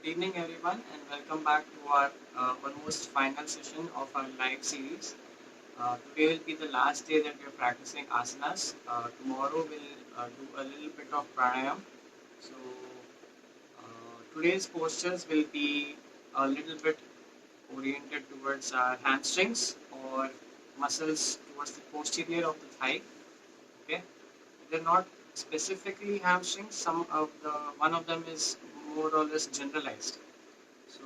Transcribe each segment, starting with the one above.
Good evening, everyone, and welcome back to our almost final session of our live series. Today will be the last day that we are practicing asanas. Tomorrow we'll do a little bit of pranayam. So, today's postures will be a little bit oriented towards our hamstrings or muscles towards the posterior of the thigh. Okay, they're not specifically hamstrings. Some of the one of them is more or less generalized. So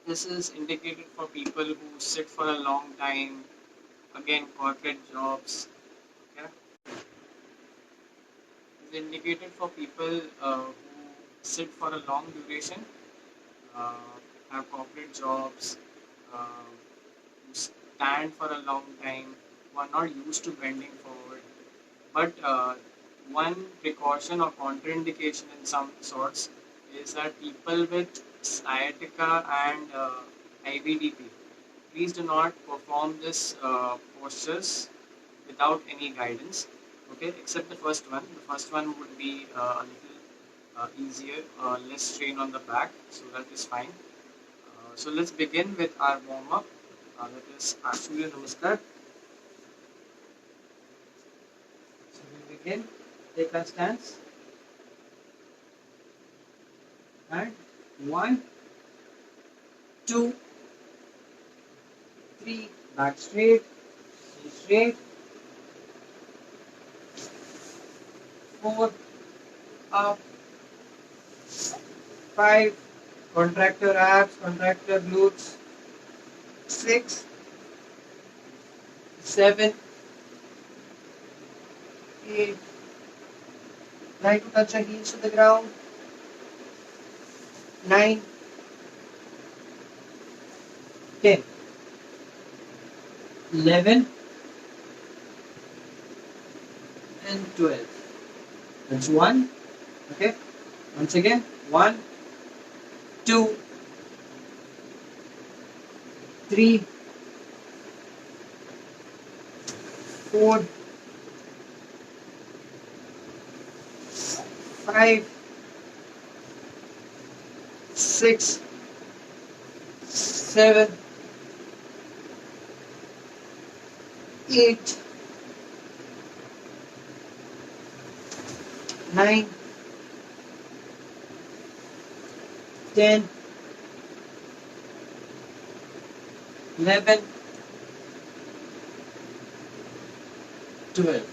this is indicated for people who sit for a long time, again, corporate jobs. Okay? It's indicated for people who sit for a long duration, uh, have corporate jobs, who stand for a long time, who are not used to bending forward. But one precaution or contraindication in some sorts is that people with sciatica and IBDP, please do not perform this postures without any guidance. Okay, except the first one. The first one would be a little easier, less strain on the back, so that is fine. So let's begin with our warm up. That is Surya Namaskar. So we begin. Take our stance and one, two, three. Back straight, stay straight. Four, up. Five. Contract your abs, contract your glutes. 6, 7, 8. Try to touch your heels to the ground. 9, 10, 11, and 12. That's 1. Okay. Once again. 1, 2, 3, 4, 5, 6, 7, 8, 9, 10, 11, 12.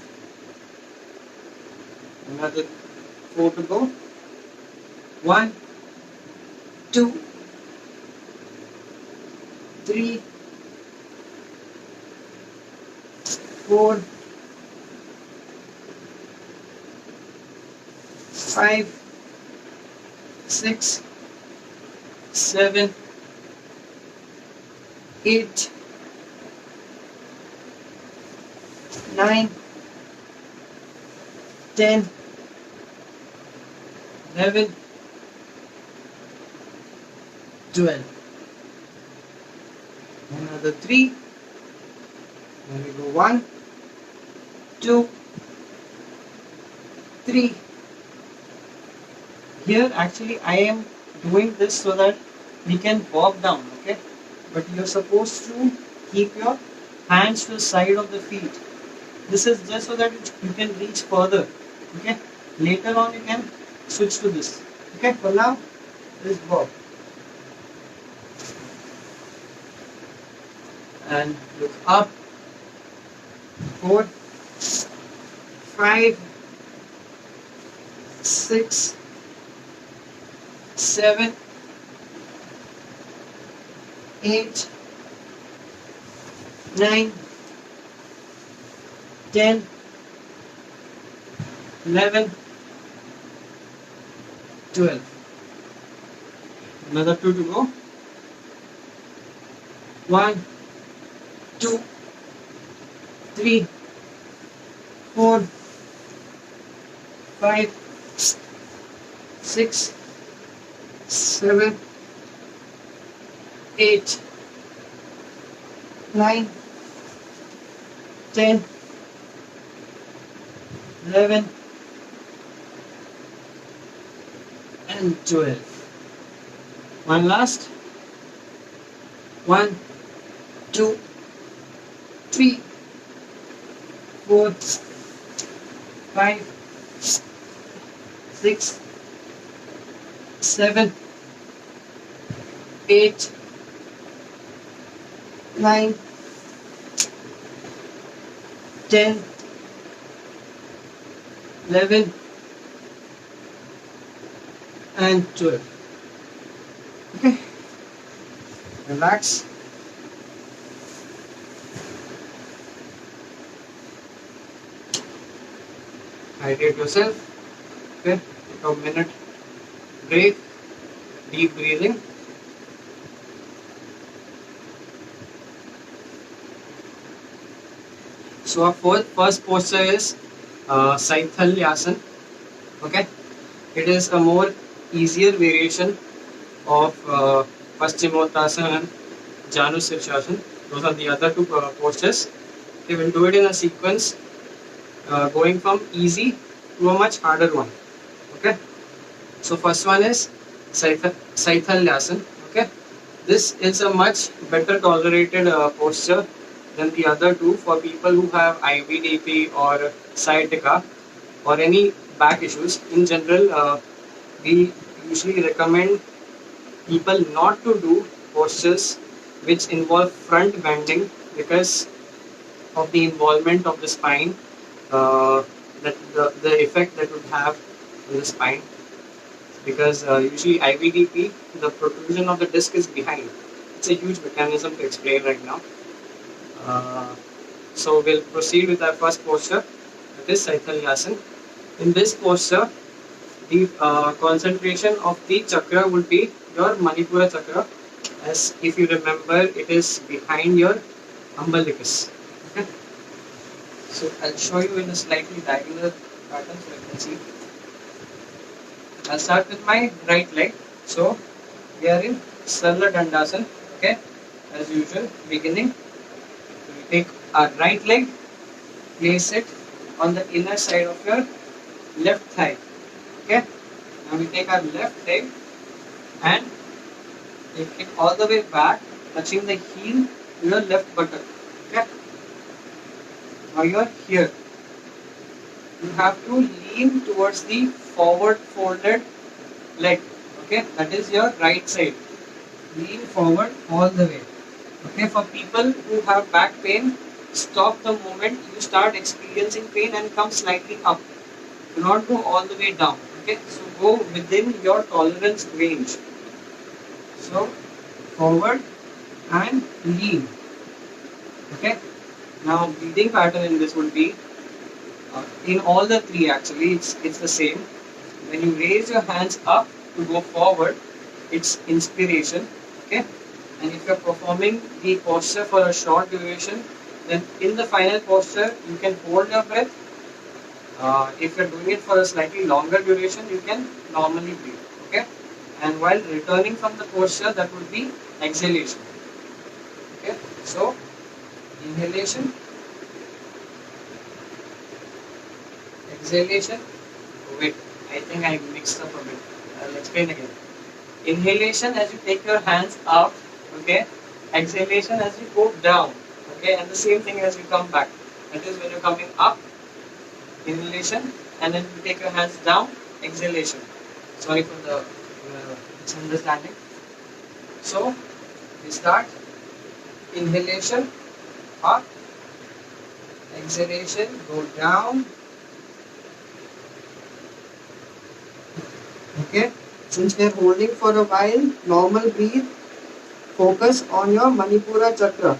Another 4 to go. 1, 2, 3, 4, 5, 6, 7, 8, 9, 10, 11, 12. Another 3. There we go. 1, 2, 3. Here actually I am doing this so that we can bob down, okay? But you're supposed to keep your hands to the side of the feet. This is just so that you can reach further, okay? Later on you can switch to this, okay? For now, this bob. And look up. 4, 5, 6, 7, 8, 9, 10, 11, 12. Another 2 to go. 1, 2, 3, 4, 5, 6, 7, 8, 9, 10, 11, and 12. One last. 1, 2, 3, 4, 5, 6, 7, 8, 9, 10, 11, and 12. Okay, relax. Hydrate yourself. Okay, take a minute break, deep breathing. So our first posture is Saithalyasan. Okay, it is a more easier variation of Paschimottanasana and Janu Sirsasana. Those are the other two postures. We will do it in a sequence, going from easy to a much harder one. Okay. So first one is Saithalyasan. Okay. This is a much better tolerated posture than the other two for people who have IVDP or sciatica or any back issues. In general, we usually recommend people not to do postures which involve front bending because of the involvement of the spine, that the effect that would have on the spine. Because usually IVDP, the protrusion of the disc is behind. It's a huge mechanism to explain right now. Uh, so we'll proceed with our first posture, that is Saithalyasan. In this posture, the concentration of the chakra would be your Manipura chakra, as if you remember, it is behind your umbilicus. Okay. So I'll show you in a slightly diagonal pattern so you can see. I'll start with my right leg. So we are in Sarla Dandasana. Okay, as usual, beginning. So we take our right leg, place it on the inner side of your left thigh. Okay. Now we take our left leg and take it all the way back, touching the heel to your left buttock. Okay. Now you are here. You have to lean towards the forward folded leg. Okay, that is your right side. Lean forward all the way. Okay, for people who have back pain, stop the moment you start experiencing pain and come slightly up. Do not go all the way down. Okay, so go within your tolerance range. So forward and lean. Okay, now breathing pattern in this would be in all the three actually it's the same. When you raise your hands up to go forward, it's inspiration. Okay, and if you're performing the posture for a short duration, then in the final posture you can hold your breath. If you're doing it for a slightly longer duration, you can normally breathe. Okay, and while returning from the posture, that would be exhalation. Okay, so inhalation, exhalation. Wait, I think I mixed up a bit. I'll explain again. Inhalation as you take your hands up, okay. Exhalation as you go down, okay. And the same thing as you come back. That is when you're coming up, inhalation, and then you take your hands down, exhalation. Sorry for the misunderstanding. So we start inhalation, up, exhalation, go down. Okay, since we are holding for a while, normal breathe, focus on your Manipura chakra.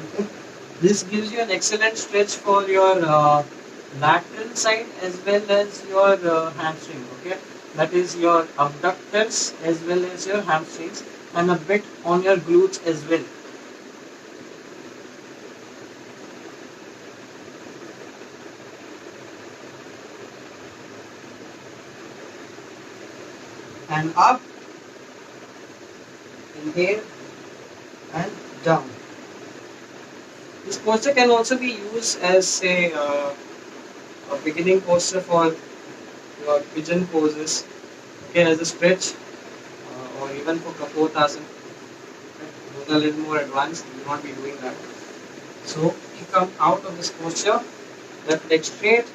Okay. This gives you an excellent stretch for your lateral side as well as your hamstring. Okay, that is your abductors as well as your hamstrings, and a bit on your glutes as well. And up, inhale, and down. This posture can also be used as a beginning posture for your pigeon poses, okay, as a stretch, or even for Kapotasana. Okay? Those are a little more advanced. You will not be doing that. So you come out of this posture, left leg straight,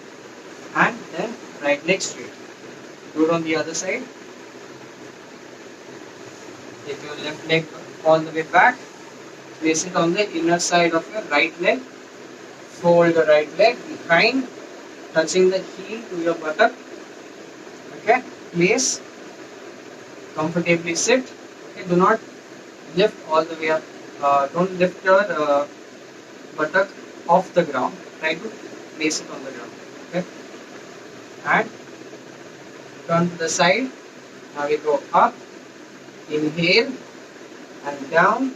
and then right leg straight. Do it on the other side. Take your left leg all the way back. Place it on the inner side of your right leg. Fold the right leg behind, touching the heel to your buttock. Okay. Place. Comfortably sit. Okay. Do not lift all the way up. Don't lift your buttock off the ground. Try to place it on the ground. Okay. And turn to the side. Now we go up. Inhale and down.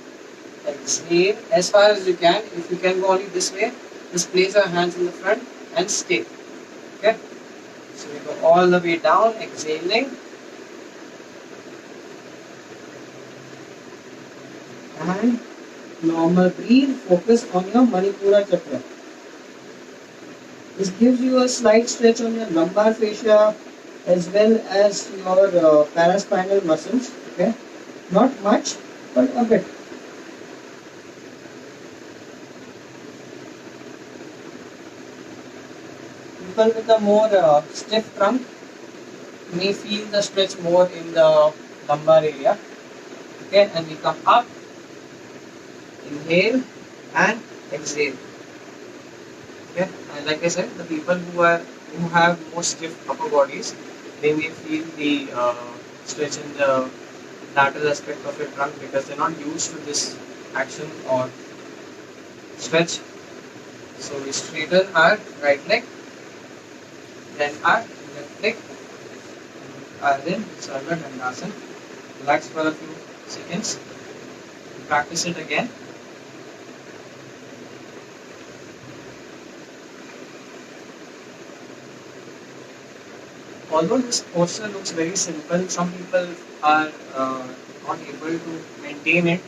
Exhale as far as you can. If you can go only this way, just place your hands in the front and stay. Okay. So we go all the way down, exhaling. And normal breathe. Focus on your Manipura chakra. This gives you a slight stretch on your lumbar fascia as well as your paraspinal muscles. Okay. Not much, but a bit. People with a more stiff trunk may feel the stretch more in the lumbar area. Okay, and we come up, inhale and exhale. Okay, and like I said, the people who have more stiff upper bodies, they may feel the stretch in the lateral aspect of your trunk because they're not used to this action or stretch. So we straighten our right leg, then our left leg, and then Sarva Dandasana. Relax for a few seconds. Practice it again. Although this posture looks very simple, some people are not able to maintain it.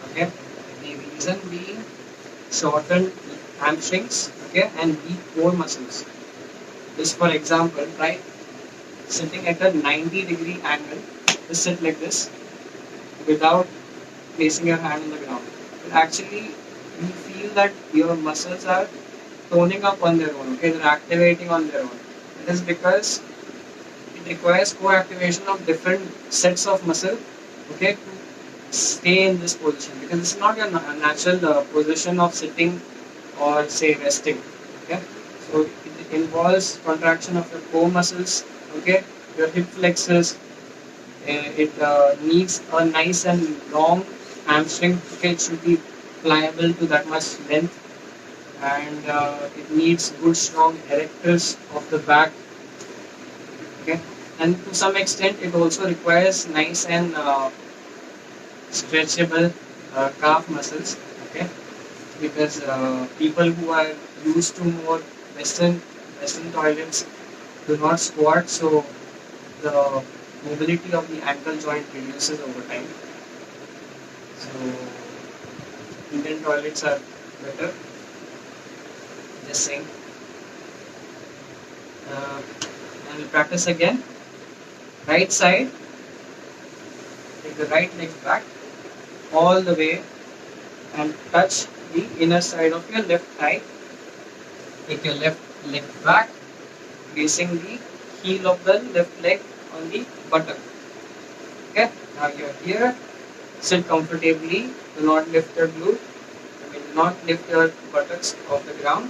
Okay, the reason being shortened hamstrings, okay, and weak core muscles. Just for example, try sitting at a 90-degree angle. Just sit like this without placing your hand on the ground. But actually, you feel that your muscles are toning up on their own. Okay, they're activating on their own. It is because it requires co-activation of different sets of muscle. Okay, to stay in this position because this is not your natural position of sitting or say resting. Okay, so it involves contraction of your core muscles. Okay, your hip flexors. It needs a nice and long hamstring. Okay, it should be pliable to that much length, and it needs good strong erectors of the back. Okay, and to some extent, it also requires nice and stretchable calf muscles. Okay, because people who are used to more Western toilets do not squat, so the mobility of the ankle joint reduces over time. So Indian toilets are better. Just saying. And we'll practice again. Right side. Take the right leg back all the way and touch the inner side of your left thigh. Take your left leg back, placing the heel of the left leg on the buttock. Okay, now you're here. Sit comfortably. Do not lift your glute. Do not lift your buttocks off the ground.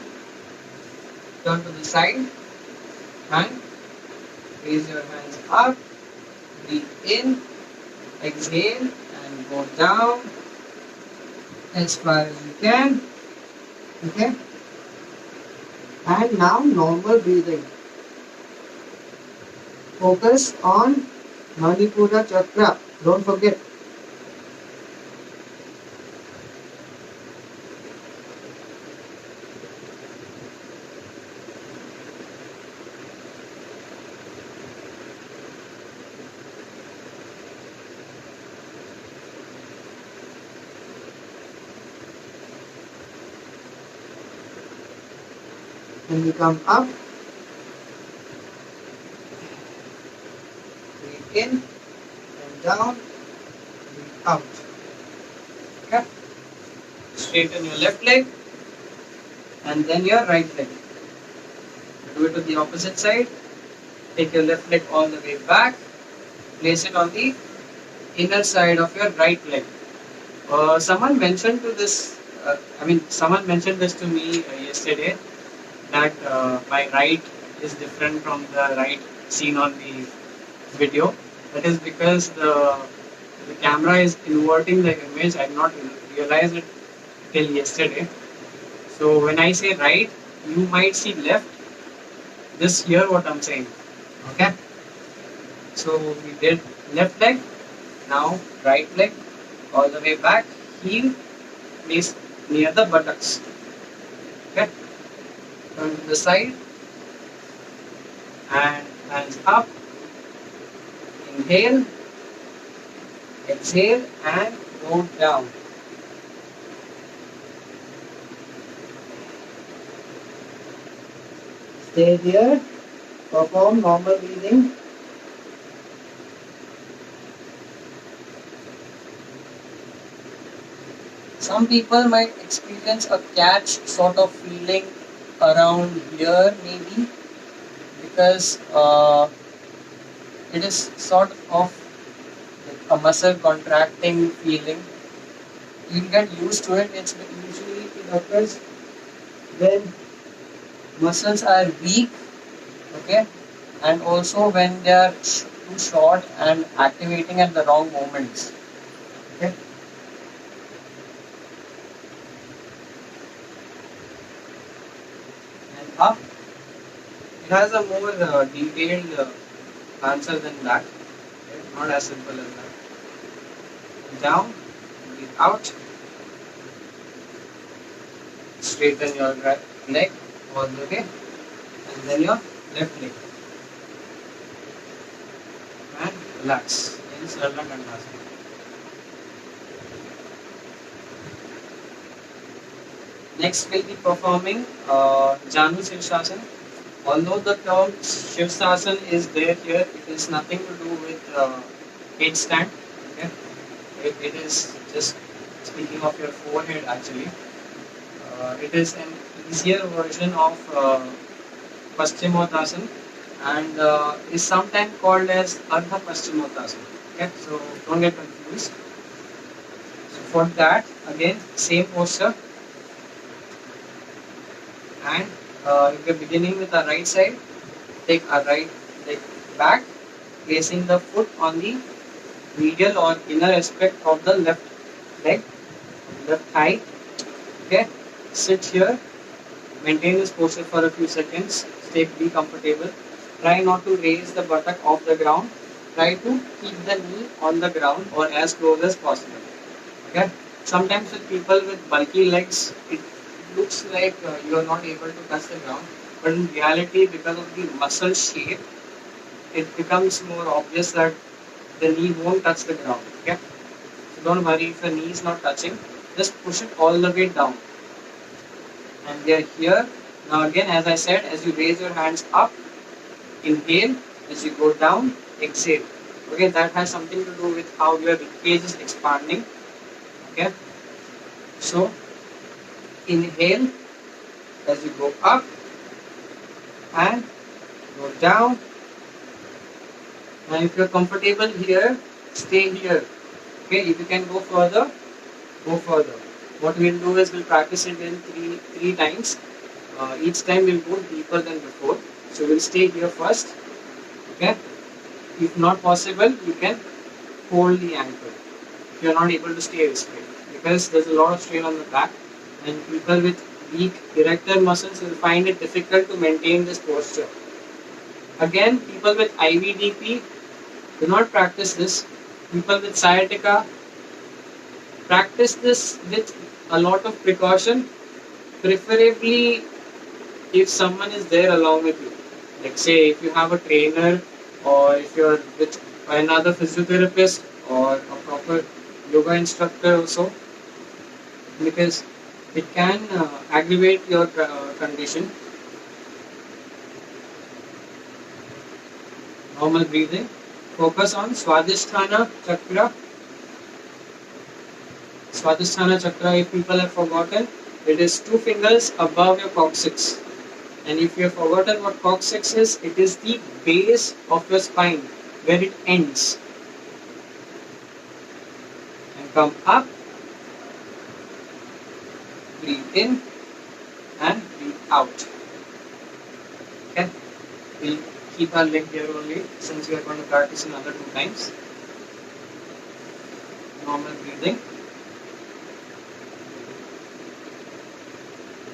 Turn to the side and raise your hands up. Breathe in, exhale, and go down as far as you can. Okay. And now normal breathing. Focus on Manipura chakra. Don't forget. When you come up, breathe in and down, breathe out. Okay? Straighten your left leg and then your right leg. Do it to the opposite side. Take your left leg all the way back. Place it on the inner side of your right leg. Someone mentioned to this. Someone mentioned this to me yesterday that my right is different from the right seen on the video. That is because the camera is inverting the image. I did not realize it till yesterday. So when I say right, you might see left. Just hear what I'm saying. Okay. So we did left leg. Now right leg all the way back. Heel placed near the buttocks. Okay. Turn to the side and hands up. Inhale, exhale, and go down. Stay here. Perform normal breathing. Some people might experience a catch sort of feeling around here, maybe because it is sort of like a muscle contracting feeling. You'll get used to it. It's usually it occurs when muscles are weak, okay, and also when they are too short and activating at the wrong moments. Okay. And up. It has a more detailed answer than that. Okay? Not as simple as that. Down, breathe out. Straighten your right leg all the way, and then your left leg. And relax in Sarla Dandasana. Next we'll be performing Janu Shirshasana. Although the term Shivsasana is there here, it is nothing to do with headstand. Okay? It is just speaking of your forehead actually. It is an easier version of Paschimottanasana and is sometimes called as Ardha Paschimottanasana. Okay? So don't get confused. So for that, again, same posture. And if you're beginning with the right side, take a right leg back, placing the foot on the medial or inner aspect of the left leg, left thigh. Okay, sit here, maintain this posture for a few seconds, be comfortable. Try not to raise the buttock off the ground. Try to keep the knee on the ground or as close as possible. Okay, sometimes with people with bulky legs, it looks like you are not able to touch the ground, but in reality, because of the muscle shape, it becomes more obvious that the knee won't touch the ground. Okay, so don't worry if the knee is not touching, just push it all the way down. And we are here. Now again, as I said, as you raise your hands up, inhale, as you go down, exhale. Okay, that has something to do with how your ribcage is expanding. Okay, so inhale as you go up and go down. Now if you're comfortable here, stay here. Okay, if you can go further, go further. What we'll do is we'll practice it in three times. Each time we'll go deeper than before. So we'll stay here first. Okay. If not possible, you can hold the ankle. If you're not able to stay straight, because there's a lot of strain on the back, and people with weak erector muscles will find it difficult to maintain this posture. Again, people with IVDP do not practice this. People with sciatica practice this with a lot of precaution, preferably if someone is there along with you. Like say if you have a trainer or if you're with another physiotherapist or a proper yoga instructor also, because it can aggravate your condition. Normal breathing. Focus on Swadhisthana Chakra. Swadhisthana Chakra, if people have forgotten, it is 2 fingers above your coccyx. And if you have forgotten what coccyx is, it is the base of your spine where it ends. And come up, breathe in and breathe out. Okay, we'll keep our leg here only since we are going to practice another 2 times. Normal breathing.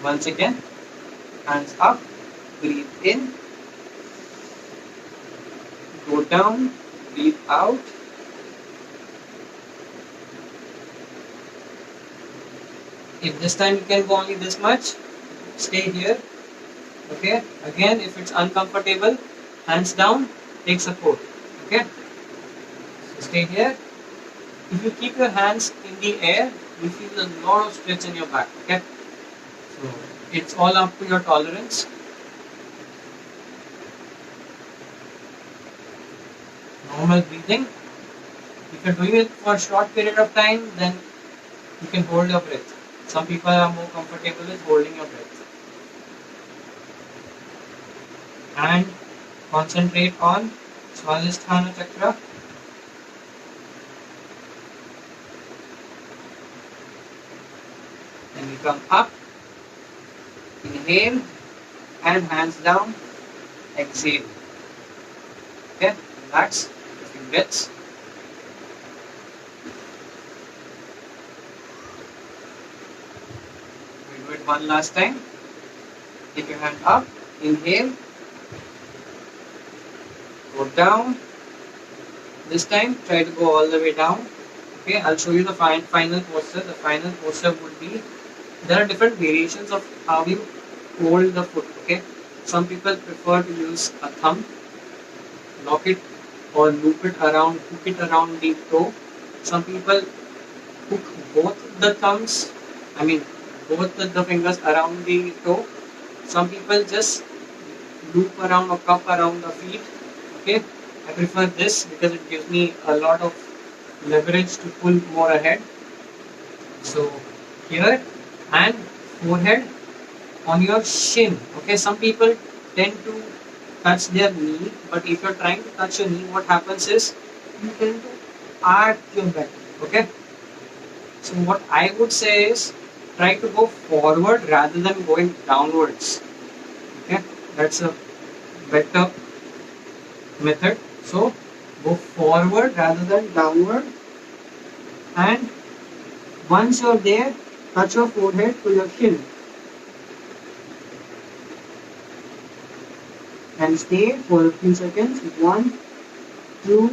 Once again, hands up, breathe in, go down, breathe out. If this time you can go only this much, stay here. Okay, again, if it's uncomfortable, hands down, take support. Okay, so stay here. If you keep your hands in the air, you feel a lot of stretch in your back. Okay, so it's all up to your tolerance. Normal breathing. If you're doing it for a short period of time, then you can hold your breath. Some people are more comfortable with holding your breath. And concentrate on Swadhisthana Chakra. Then we come up, inhale, and hands down, exhale. Okay, relax, a few breaths. We'll do it one last time. Take your hand up, inhale, go down. This time, try to go all the way down. Okay, I'll show you the final posture. The final posture would be, there are different variations of how you hold the foot. Okay, some people prefer to use a thumb, lock it or loop it around, hook it around the toe. Some people hook both the thumbs, both the fingers around the toe. Some people just loop around or cup around the feet. Okay, I prefer this because it gives me a lot of leverage to pull more ahead. So here, and forehead on your shin. Okay, some people tend to touch their knee, but if you're trying to touch your knee, what happens is you tend to arch your back. Okay, so what I would say is try to go forward rather than going downwards. Okay, that's a better method. So go forward rather than downward, and once you're there, touch your forehead to your chin and stay for a few seconds. 1, 2,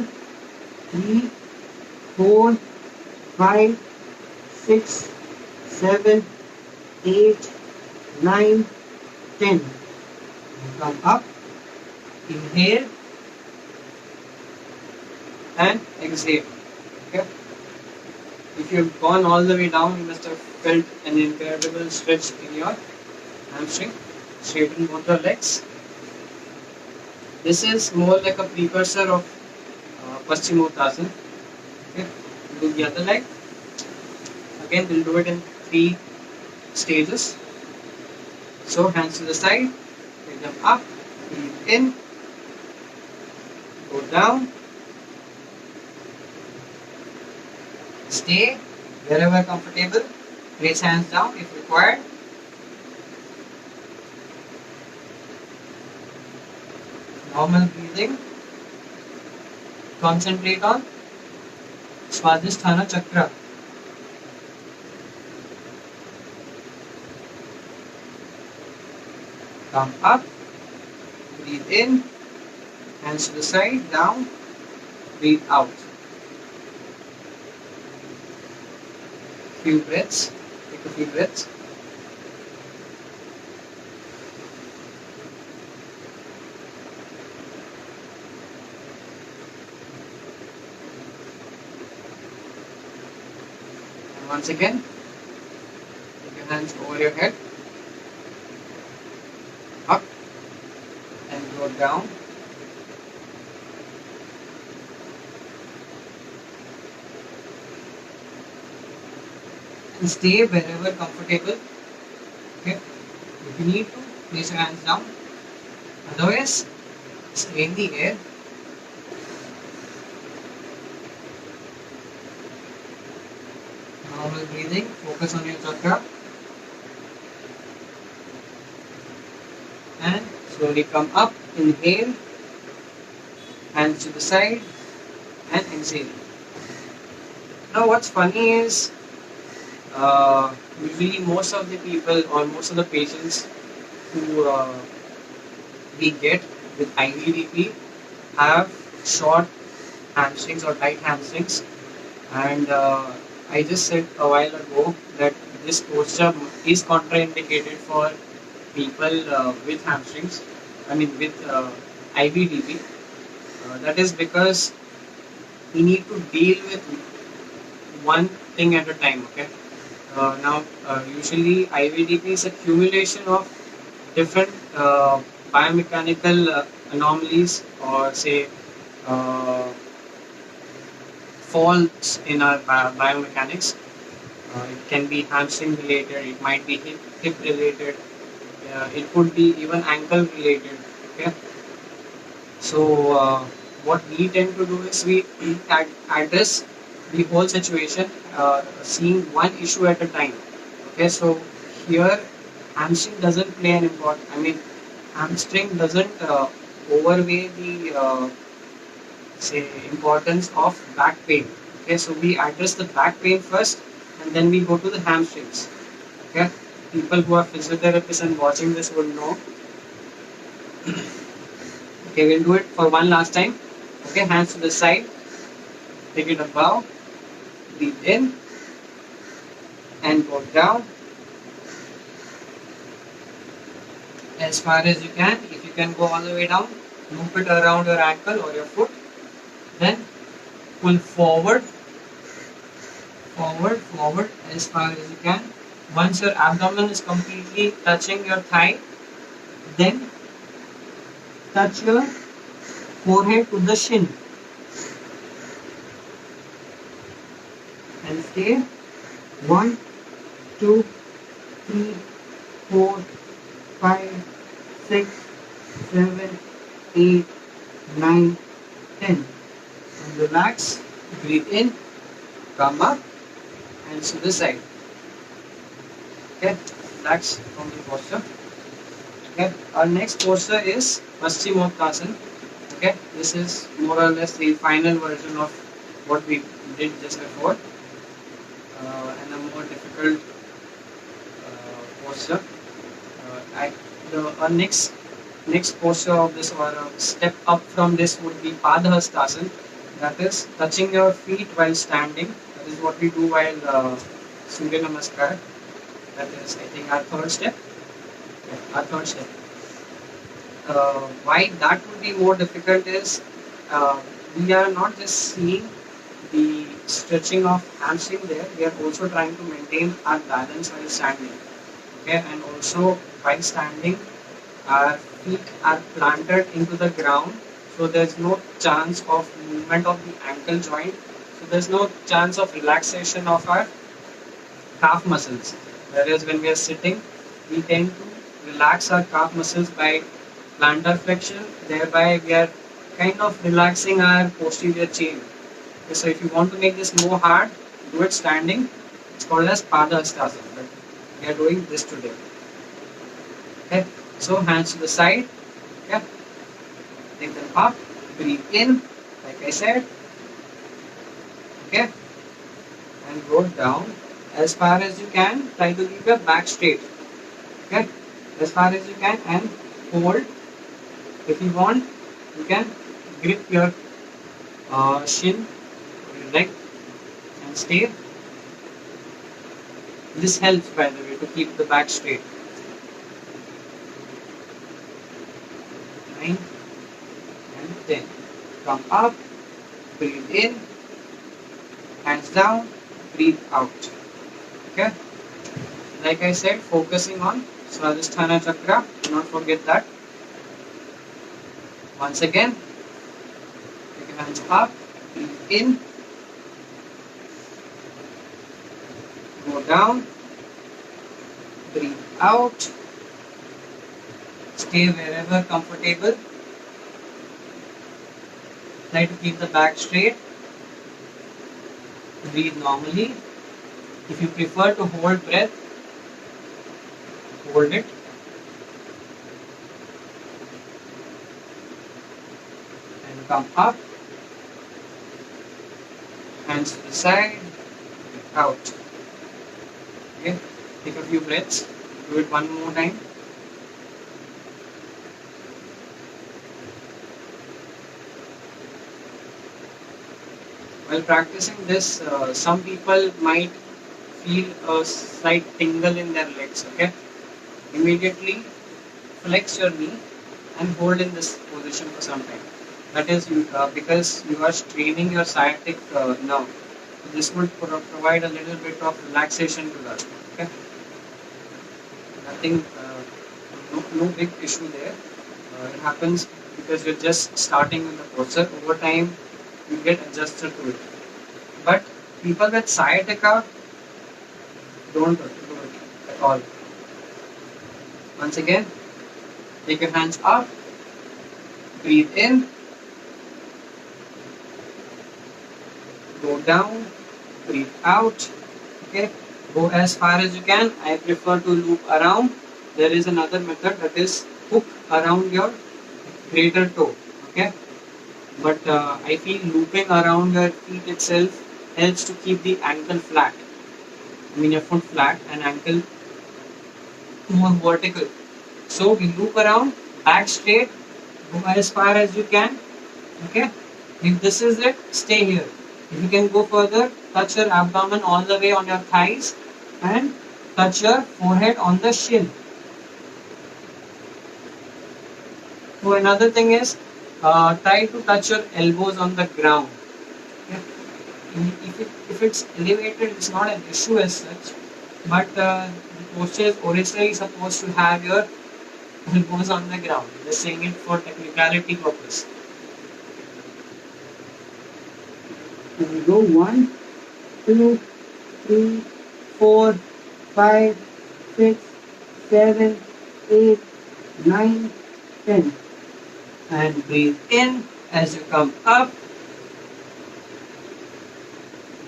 3, 4, 5, 6, 7, 8, 9, 10. Come up, inhale and exhale. Okay. If you've gone all the way down, you must have felt an incredible stretch in your hamstring. Straighten both your legs. This is more like a precursor of Paschimottanasana. Okay. Do the other leg. Again, we'll do it in 3 stages. So hands to the side, take them up, breathe in, go down, stay wherever comfortable, place hands down if required. Normal breathing. Concentrate on Swadhisthana Chakra. Come up, breathe in, hands to the side, down, breathe out. Few breaths, take a few breaths. And once again, take your hands over your head, up and go down. and stay wherever comfortable. Okay, if you need to, place your hands down. Otherwise, stay in the air. Normal breathing. Focus on your chakra and slowly come up. Inhale, hands to the side, and exhale. Now, what's funny is usually most of the people or most of the patients who we get with IVDP have short hamstrings or tight hamstrings, and I just said a while ago that this posture is contraindicated for people with hamstrings. I mean with IVDP. That is because we need to deal with one thing at a time. Okay. Usually IVDP is accumulation of different biomechanical anomalies or say uh, faults in our biomechanics. It can be hamstring related, it might be hip related, it could be even ankle related. Okay, so what we tend to do is we address the whole situation, seeing one issue at a time. Okay, so here hamstring doesn't play an important. I mean, hamstring doesn't overweigh the say importance of back pain. Okay, so we address the back pain first, and then we go to the hamstrings. Okay, people who are physiotherapists and watching this will know. Okay, we'll do it for one last time. Okay, hands to the side, take it above, breathe in, and go down as far as you can. If you can go all the way down, loop it around your ankle or your foot, then pull forward, forward, forward as far as you can. Once your abdomen is completely touching your thigh, then touch your forehead to the shin and stay 1, 2, 3, 4, 5, 6, 7, 8, 9, 10. And relax, breathe in, come up, and to the side. Okay, relax from the posture. Okay, our next posture is Paschimottanasana. Okay, this is more or less the final version of what we did just before, and a more difficult posture. Our next posture of this or a step up from this would be Padahastasana. That is touching your feet while standing. That is what we do while Surya Namaskar. That is, I think, our third step. Yeah, our third step. Why that would be more difficult is we are not just seeing the stretching of hamstring there, we are also trying to maintain our balance while standing. Okay, and also while standing, our feet are planted into the ground, so there's no chance of movement of the ankle joint. So there's no chance of relaxation of our calf muscles. Whereas when we are sitting, we tend to relax our calf muscles by plantar flexion. Thereby, we are kind of relaxing our posterior chain. Okay, so if you want to make this more hard, do it standing. It's called as Padahastasana. But we are doing this today. Okay, so hands to the side. Okay, take them up. Breathe in, like I said. Okay, and go down as far as you can. Try to keep your back straight. Okay, as far as you can, and hold. If you want, you can grip your shin or your leg and stay. This helps, by the way, to keep the back straight. 9 and 10. Come up, breathe in, hands down, breathe out. Okay? Like I said, focusing on Swadhisthana Chakra. Do not forget that. Once again, take your hands up, breathe in, go down, breathe out, stay wherever comfortable, try to keep the back straight, breathe normally. If you prefer to hold breath, hold it. And come up, hands to the side, out. Okay, take a few breaths, do it one more time. While practicing this, some people might feel a slight tingle in their legs. Okay, immediately flex your knee and hold in this position for some time. That is because you are straining your sciatic nerve. So this would provide a little bit of relaxation to that. Okay, nothing, no big issue there. It happens because you're just starting with the posture. Over time, you get adjusted to it. But people with sciatica don't do it at all. Once again, take your hands up, breathe in, go down, breathe out. Okay, go as far as you can. I prefer to loop around. There is another method, that is hook around your greater toe. Okay, but I feel looping around your feet itself helps to keep the ankle flat. I mean your foot flat and ankle more vertical. So we loop around, back straight, go as far as you can. Okay, if this is it, stay here. If you can go further, touch your abdomen all the way on your thighs and touch your forehead on the shin. So another thing is, try to touch your elbows on the ground. Okay? If it's elevated, it's not an issue as such, but the posture is originally supposed to have your elbows on the ground. Just saying it for technicality purpose. Here we go. 1, 2, 3, 4, 5, 6, 7, 8, 9, 10. And breathe in as you come up.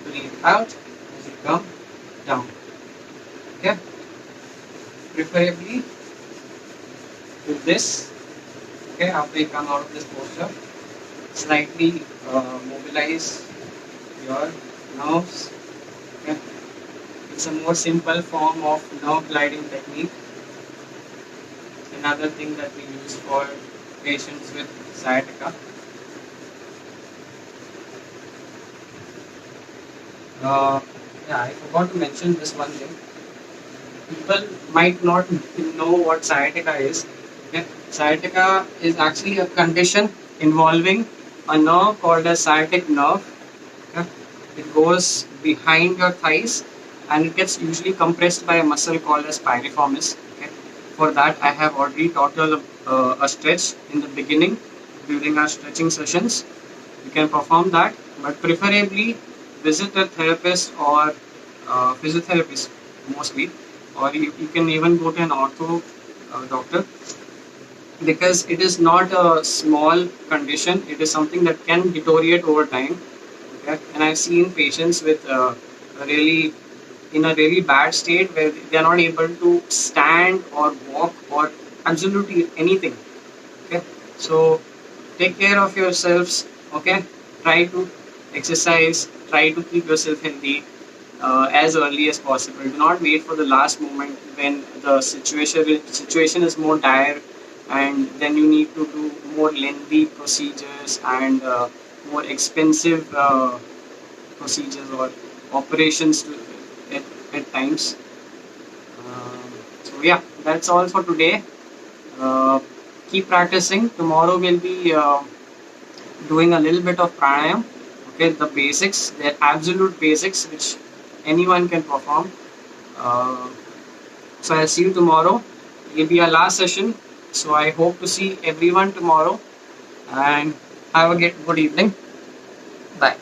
Breathe out as you come down. Okay? Preferably do this. Okay, after you come out of this posture, slightly mobilize your nerves. Okay? It's a more simple form of nerve gliding technique. Another thing that we use for patients with sciatica. Yeah, I forgot to mention this one thing. People might not know what sciatica is. Okay? Sciatica is actually a condition involving a nerve called a sciatic nerve. Okay? It goes behind your thighs and it gets usually compressed by a muscle called as piriformis. Okay? For that, I have already taught you a stretch in the beginning during our stretching sessions. You can perform that, but preferably visit a therapist or physiotherapist mostly, or you can even go to an ortho doctor, because it is not a small condition. It is something that can deteriorate over time. Okay? And I've seen patients with in a really bad state where they are not able to stand or walk or absolutely anything. Okay, so take care of yourselves. Okay, try to exercise, try to keep yourself healthy as early as possible. Do not wait for the last moment when the situation is more dire, and then you need to do more lengthy procedures and more expensive procedures or operations at times. So yeah, that's all for today. Keep practicing. Tomorrow we'll be doing a little bit of pranayam. Okay, the basics, the absolute basics, which anyone can perform. So I'll see you tomorrow. It will be our last session. So I hope to see everyone tomorrow, and have a good evening. Bye.